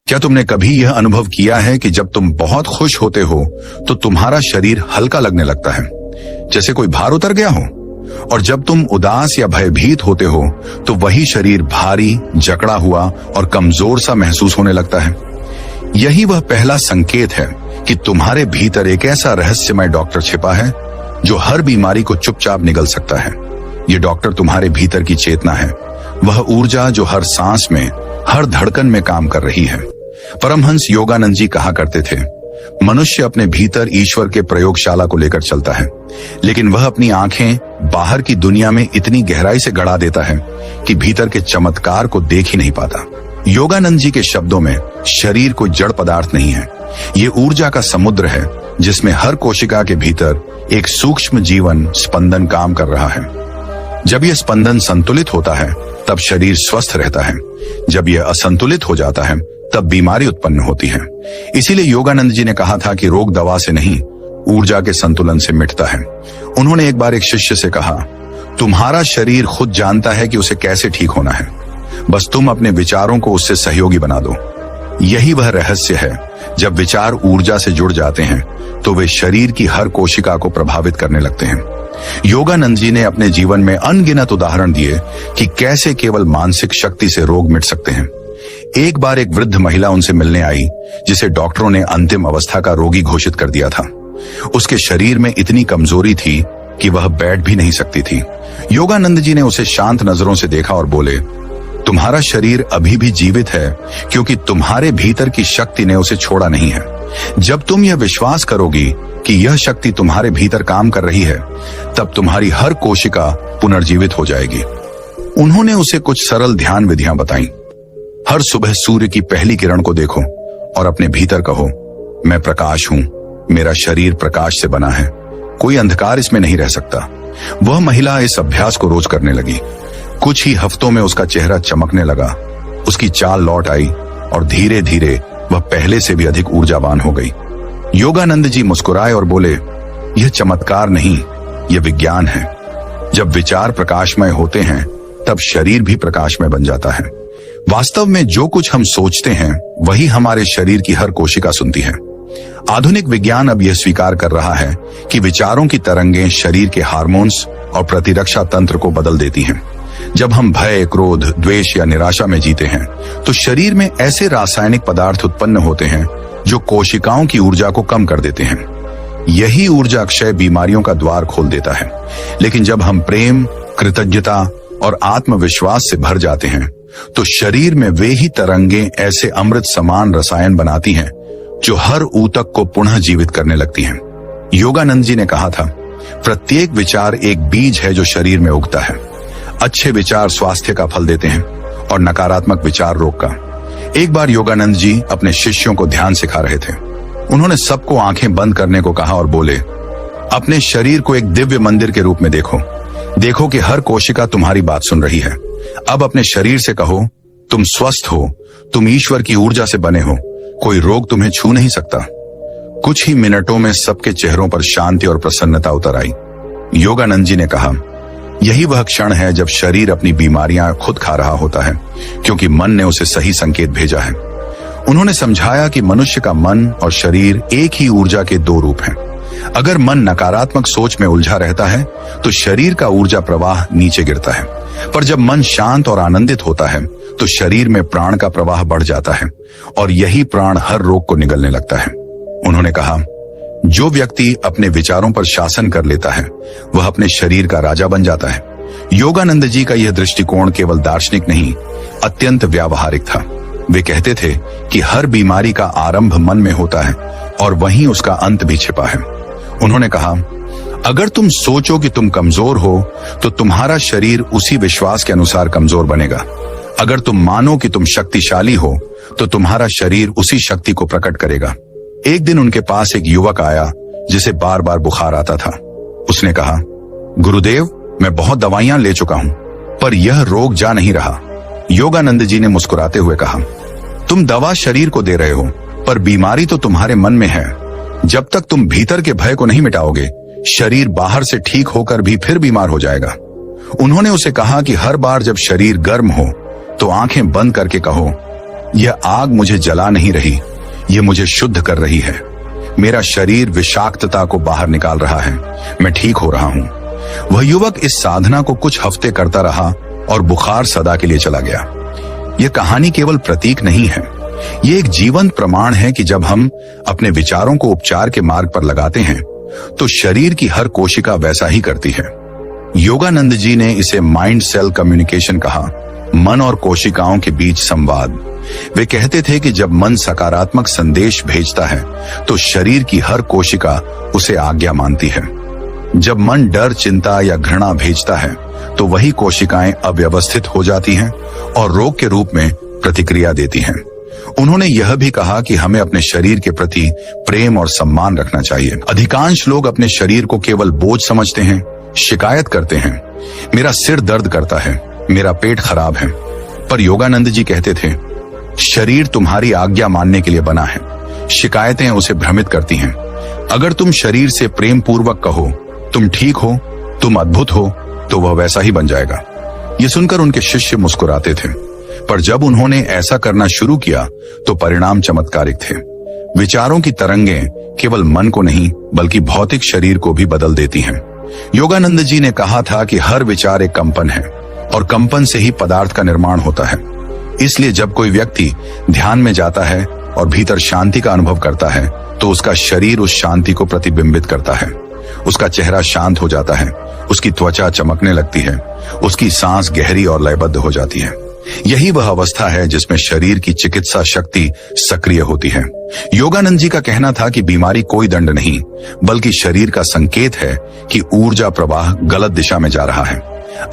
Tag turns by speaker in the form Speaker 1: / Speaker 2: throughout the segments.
Speaker 1: क्या तुमने कभी यह अनुभव किया है कि जब तुम बहुत खुश होते हो तो तुम्हारा शरीर हल्का लगने लगता है, जैसे कोई भार उतर गया हो? और जब तुम उदास या भयभीत होते हो तो वही शरीर भारी, जकड़ा हुआ और कमजोर सा महसूस होने लगता है। यही वह पहला संकेत है कि तुम्हारे भीतर एक ऐसा रहस्यमय डॉक्टर छिपा है जो हर बीमारी को चुपचाप निगल सकता है। ये डॉक्टर तुम्हारे भीतर की चेतना है, वह ऊर्जा जो हर सांस में, हर धड़कन में काम कर रही है। परमहंस योगानंद जी कहा करते थे, मनुष्य अपने भीतर ईश्वर के प्रयोगशाला को लेकर चलता है, लेकिन वह अपनी आंखें बाहर की दुनिया में इतनी गहराई से गड़ा देता है कि भीतर के चमत्कार को देख ही नहीं पाता। योगानंद जी के शब्दों में शरीर कोई जड़ पदार्थ नहीं है, ये ऊर्जा का समुद्र है जिसमें हर कोशिका के भीतर एक सूक्ष्म जीवन स्पंदन काम कर रहा है। जब यह स्पंदन संतुलित होता है तब शरीर स्वस्थ रहता है, जब यह असंतुलित हो जाता है तब बीमारी उत्पन्न होती है। इसीलिए योगानंद जी ने कहा था कि रोग दवा से नहीं, ऊर्जा के संतुलन से मिटता है। उन्होंने एक बार एक शिष्य से कहा, तुम्हारा शरीर खुद जानता है कि उसे कैसे ठीक होना है, बस तुम अपने विचारों को उससे सहयोगी बना दो। यही वह रहस्य है, जब विचार ऊर्जा से जुड़ जाते हैं तो वे शरीर की हर कोशिका को प्रभावित करने लगते हैं। योगानंद जी ने अपने जीवन में अनगिनत उदाहरण दिए कि कैसे केवल मानसिक शक्ति से रोग मिट सकते हैं। एक बार एक वृद्ध महिला उनसे मिलने आई जिसे डॉक्टरों ने अंतिम अवस्था का रोगी घोषित कर दिया था। उसके शरीर में इतनी कमजोरी थी कि वह बैठ भी नहीं सकती थी। योगानंद जी ने उसे शांत नजरों से देखा और बोले, तुम्हारा शरीर अभी भी जीवित है क्योंकि तुम्हारे भीतर की शक्ति ने उसे छोड़ा नहीं है। जब तुम यह विश्वास करोगी कि यह शक्ति तुम्हारे भीतर काम कर रही है, तब तुम्हारी हर कोशिका पुनर्जीवित हो जाएगी। उन्होंने उसे कुछ सरल ध्यान विधियां बताई। हर सुबह सूर्य की पहली किरण को देखो और अपने भीतर कहो, मैं प्रकाश हूं, मेरा शरीर प्रकाश से बना है, कोई अंधकार इसमें नहीं रह सकता। वह महिला इस अभ्यास को रोज करने लगी। कुछ ही हफ्तों में उसका चेहरा चमकने लगा, उसकी चाल लौट आई और धीरे धीरे वह पहले से भी अधिक ऊर्जावान हो गई। योगानंद जी मुस्कुराए और बोले, यह चमत्कार नहीं, यह विज्ञान है। जब विचार प्रकाशमय होते हैं तब शरीर भी प्रकाशमय बन जाता है। वास्तव में जो कुछ हम सोचते हैं वही हमारे शरीर की हर कोशिका सुनती है। आधुनिक विज्ञान अब यह स्वीकार कर रहा है कि विचारों की तरंगें शरीर के हार्मोन्स और प्रतिरक्षा तंत्र को बदल देती हैं। जब हम भय, क्रोध, द्वेष या निराशा में जीते हैं तो शरीर में ऐसे रासायनिक पदार्थ उत्पन्न होते हैं जो कोशिकाओं की ऊर्जा को कम कर देते हैं। यही ऊर्जा क्षय बीमारियों का द्वार खोल देता है। लेकिन जब हम प्रेम, कृतज्ञता और आत्मविश्वास से भर जाते हैं तो शरीर में वे ही तरंगें ऐसे अमृत समान रसायन बनाती हैं जो हर ऊतक को पुनः जीवित करने लगती हैं। योगानंद जी ने कहा था, प्रत्येक विचार एक बीज है जो शरीर में उगता है। अच्छे विचार स्वास्थ्य का फल देते हैं और नकारात्मक विचार रोग का। एक बार योगानंद जी अपने शिष्यों को ध्यान सिखा रहे थे। उन्होंने सबको आंखें बंद करने को कहा और बोले, अपने शरीर को एक दिव्य मंदिर के रूप में देखो। देखो कि हर कोशिका तुम्हारी बात सुन रही है। अब अपने शरीर से कहो, तुम स्वस्थ हो, तुम ईश्वर की ऊर्जा से बने हो, कोई रोग तुम्हें छू नहीं सकता। कुछ ही मिनटों में सबके चेहरों पर शांति और प्रसन्नता उतर आई। योगानंद जी ने कहा, यही वह क्षण है जब शरीर अपनी बीमारियां खुद खा रहा होता है, क्योंकि मन ने उसे सही संकेत भेजा है। उन्होंने समझाया कि मनुष्य का मन और शरीर एक ही ऊर्जा के दो रूप हैं। अगर मन नकारात्मक सोच में उलझा रहता है तो शरीर का ऊर्जा प्रवाह नीचे गिरता है, पर जब मन शांत और आनंदित होता है तो शरीर में प्राण का प्रवाह बढ़ जाता है और यही प्राण हर रोग को निगलने लगता है। उन्होंने कहा, जो व्यक्ति अपने विचारों पर शासन कर लेता है वह अपने शरीर का राजा बन जाता है। योगानंद जी का यह दृष्टिकोण केवल दार्शनिक नहीं, अत्यंत व्यावहारिक था। वे कहते थे कि हर बीमारी का आरंभ मन में होता है और वहीं उसका अंत भी छिपा है। उन्होंने कहा, अगर तुम सोचो कि तुम कमजोर हो तो तुम्हारा शरीर उसी विश्वास के अनुसार कमजोर बनेगा। अगर तुम मानो कि तुम शक्तिशाली हो तो तुम्हारा शरीर उसी शक्ति को प्रकट करेगा। एक दिन उनके पास एक युवक आया जिसे बार बार बुखार आता था। उसने कहा, गुरुदेव, मैं बहुत दवाइयां ले चुका हूं पर यह रोग जा नहीं रहा। योगानंद जी ने मुस्कुराते हुए कहा, तुम दवा शरीर को दे रहे हो पर बीमारी तो तुम्हारे मन में है। जब तक तुम भीतर के भय को नहीं मिटाओगे, शरीर बाहर से ठीक होकर भी फिर बीमार हो जाएगा। उन्होंने उसे कहा कि हर बार जब शरीर गर्म हो तो आंखें बंद करके कहो, यह आग मुझे जला नहीं रही, ये मुझे शुद्ध कर रही है। मेरा शरीर विषाक्तता को बाहर निकाल रहा है, मैं ठीक हो रहा हूँ। वह युवक इस साधना को कुछ हफ्ते करता रहा और बुखार सदा के लिए चला गया। यह कहानी केवल प्रतीक नहीं है, ये एक जीवंत प्रमाण है कि जब हम अपने विचारों को उपचार के मार्ग पर लगाते हैं तो शरीर की हर कोशिका वैसा ही करती है। योगानंद जी ने इसे माइंड सेल कम्युनिकेशन कहा, मन और कोशिकाओं के बीच संवाद। वे कहते थे कि जब मन सकारात्मक संदेश भेजता है तो शरीर की हर कोशिका उसे आज्ञा मानती है। जब मन डर, चिंता या घृणा भेजता है तो वही कोशिकाएं अव्यवस्थित हो जाती हैं और रोग के रूप में प्रतिक्रिया देती हैं। उन्होंने यह भी कहा कि हमें अपने शरीर के प्रति प्रेम और सम्मान रखना चाहिए। अधिकांश लोग अपने शरीर को केवल बोझ समझते हैं, शिकायत करते हैं, मेरा सिर दर्द करता है, मेरा पेट खराब है। पर योगानंद जी कहते थे, शरीर तुम्हारी आज्ञा मानने के लिए बना है, शिकायतें उसे भ्रमित करती हैं। अगर तुम शरीर से प्रेम पूर्वक कहो तुम ठीक हो, तुम अद्भुत हो, तो वह वैसा ही बन जाएगा। ये सुनकर उनके शिष्य मुस्कुराते थे, पर जब उन्होंने ऐसा करना शुरू किया तो परिणाम चमत्कारिक थे। विचारों की तरंगें केवल मन को नहीं बल्कि भौतिक शरीर को भी बदल देती हैं। योगानंद जी ने कहा था कि हर विचार एक कंपन है और कंपन से ही पदार्थ का निर्माण होता है। इसलिए जब कोई व्यक्ति ध्यान में जाता है और भीतर शांति का अनुभव करता है तो उसका शरीर उस शांति को प्रतिबिंबित करता है। उसका चेहरा शांत हो जाता है, उसकी त्वचा चमकने लगती है, उसकी सांस गहरी और लयबद्ध हो जाती है। यही वह अवस्था है जिसमें शरीर की चिकित्सा शक्ति सक्रिय होती है। योगानंद जी का कहना था कि बीमारी कोई दंड नहीं बल्कि शरीर का संकेत है कि ऊर्जा प्रवाह गलत दिशा में जा रहा है।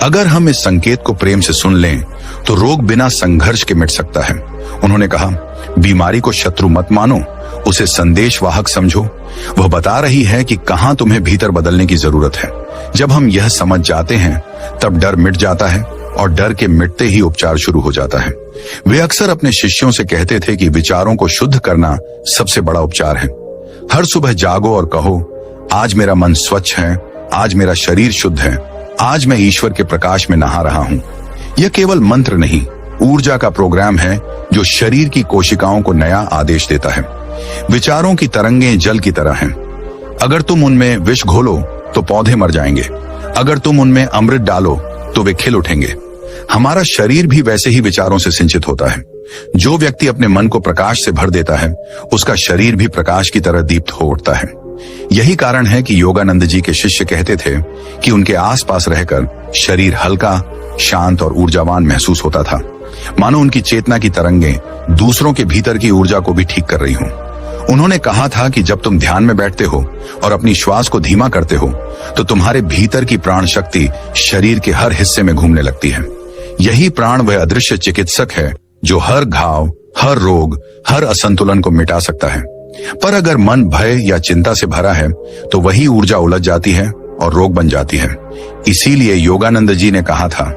Speaker 1: अगर हम इस संकेत को प्रेम से सुन लें तो रोग बिना संघर्ष के मिट सकता है। उन्होंने कहा, बीमारी को शत्रु मत मानो, उसे संदेशवाहक समझो। वह बता रही है कि कहां तुम्हें भीतर बदलने की जरूरत है। जब हम यह समझ जाते हैं तब डर मिट जाता है और डर के मिटते ही उपचार शुरू हो जाता है। वे अक्सर अपने शिष्यों से कहते थे कि विचारों को शुद्ध करना सबसे बड़ा उपचार है। हर सुबह जागो और कहो, आज मेरा मन स्वच्छ है, आज मेरा शरीर शुद्ध है, आज मैं ईश्वर के प्रकाश में नहा रहा हूँ। यह केवल मंत्र नहीं, ऊर्जा का प्रोग्राम है जो शरीर की कोशिकाओं को नया आदेश देता है। विचारों की तरंगें जल की तरह हैं। अगर तुम उनमें विष घोलो तो पौधे मर जाएंगे, अगर तुम उनमें अमृत डालो तो वे खिल उठेंगे। हमारा शरीर भी वैसे ही विचारों से सिंचित होता है। जो व्यक्ति अपने मन को प्रकाश से भर देता है उसका शरीर भी प्रकाश की तरह दीप्त हो उठता है। यही कारण है कि योगानंद जी के शिष्य कहते थे कि उनके आसपास रहकर शरीर हल्का, शांत और ऊर्जावान महसूस होता था, मानो उनकी चेतना की तरंगें दूसरों के भीतर की ऊर्जा को भी ठीक कर रही हों। उन्होंने कहा था कि जब तुम ध्यान में बैठते हो और अपनी श्वास को धीमा करते हो तो तुम्हारे भीतर की प्राण शक्ति शरीर के हर हिस्से में घूमने लगती है। यही प्राण वह अदृश्य चिकित्सक है जो हर घाव, हर रोग, हर असंतुलन को मिटा सकता है। पर अगर मन भय या चिंता से भरा है तो वही ऊर्जा उलझ जाती है और रोग बन जाती है। इसीलिए योगानंद जी ने कहा था,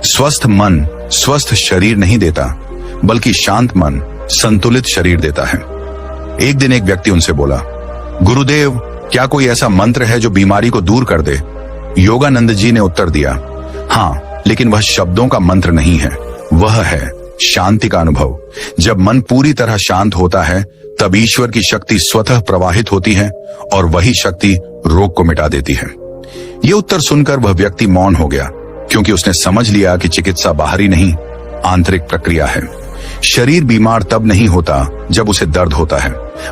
Speaker 1: स्वस्थ मन स्वस्थ शरीर नहीं देता बल्कि शांत मन संतुलित शरीर देता है। एक दिन एक व्यक्ति उनसे बोला, गुरुदेव, क्या कोई ऐसा मंत्र है जो बीमारी को दूर कर दे? योगानंद जी ने उत्तर दिया, हाँ, लेकिन वह शब्दों का मंत्र नहीं है, वह है शांति का अनुभव। जब मन पूरी तरह शांत होता है तब ईश्वर की शक्ति स्वतः प्रवाहित होती है और वही शक्ति रोग को मिटा देती है। ये उत्तर सुनकर वह व्यक्ति मौन हो गया, क्योंकि उसने समझ लिया कि चिकित्सा बाहरी नहीं, आंतरिक प्रक्रिया है। शरीर बीमार तब नहीं होता जब उसे दर्द होता है,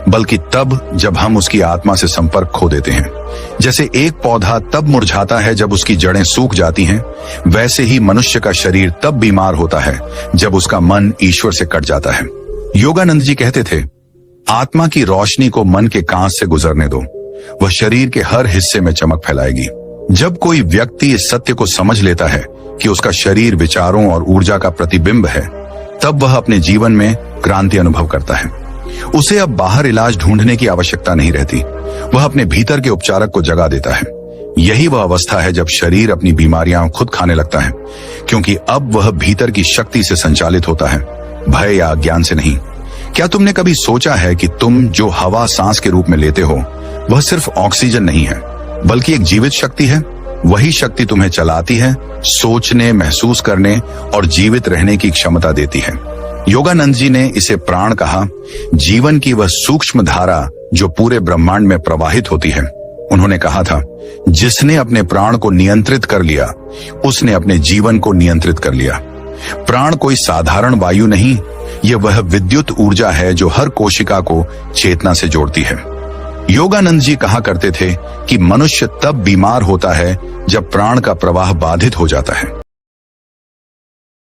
Speaker 1: बल्कि तब जब हम उसकी आत्मा से संपर्क खो देते हैं। जैसे एक पौधा तब मुरझाता है जब उसकी जड़ें सूख जाती हैं, वैसे ही मनुष्य का शरीर तब बीमार होता है जब उसका मन ईश्वर से कट जाता है। योगानंद जी कहते थे, आत्मा की रोशनी को मन के कांच से गुजरने दो, वह शरीर के हर हिस्से में चमक फैलाएगी। जब कोई व्यक्ति इस सत्य को समझ लेता है कि उसका शरीर विचारों और ऊर्जा का प्रतिबिंब है, तब वह अपने जीवन में क्रांति अनुभव करता है। उसे अब बाहर इलाज ढूंढने की आवश्यकता नहीं रहती, वह अपने भीतर के उपचारक को जगा देता है। यही वह अवस्था है जब शरीर अपनी बीमारियां खुद खाने लगता है, क्योंकि अब वह भीतर की शक्ति से संचालित होता है, भय या अज्ञान से नहीं। क्या तुमने कभी सोचा है कि तुम जो हवा सांस के रूप में लेते हो वह सिर्फ ऑक्सीजन नहीं है बल्कि एक जीवित शक्ति है? वही शक्ति तुम्हें चलाती है, सोचने, महसूस करने और जीवित रहने की क्षमता देती है। योगानंद जी ने इसे प्राण कहा। जीवन की वह सूक्ष्म धारा जो पूरे ब्रह्मांड में प्रवाहित होती है। उन्होंने कहा था, जिसने अपने प्राण को नियंत्रित कर लिया उसने अपने जीवन को नियंत्रित कर लिया। प्राण कोई साधारण वायु नहीं, यह वह विद्युत ऊर्जा है जो हर कोशिका को चेतना से जोड़ती है। योगानंद जी कहा करते थे कि मनुष्य तब बीमार होता है जब प्राण का प्रवाह बाधित हो जाता है।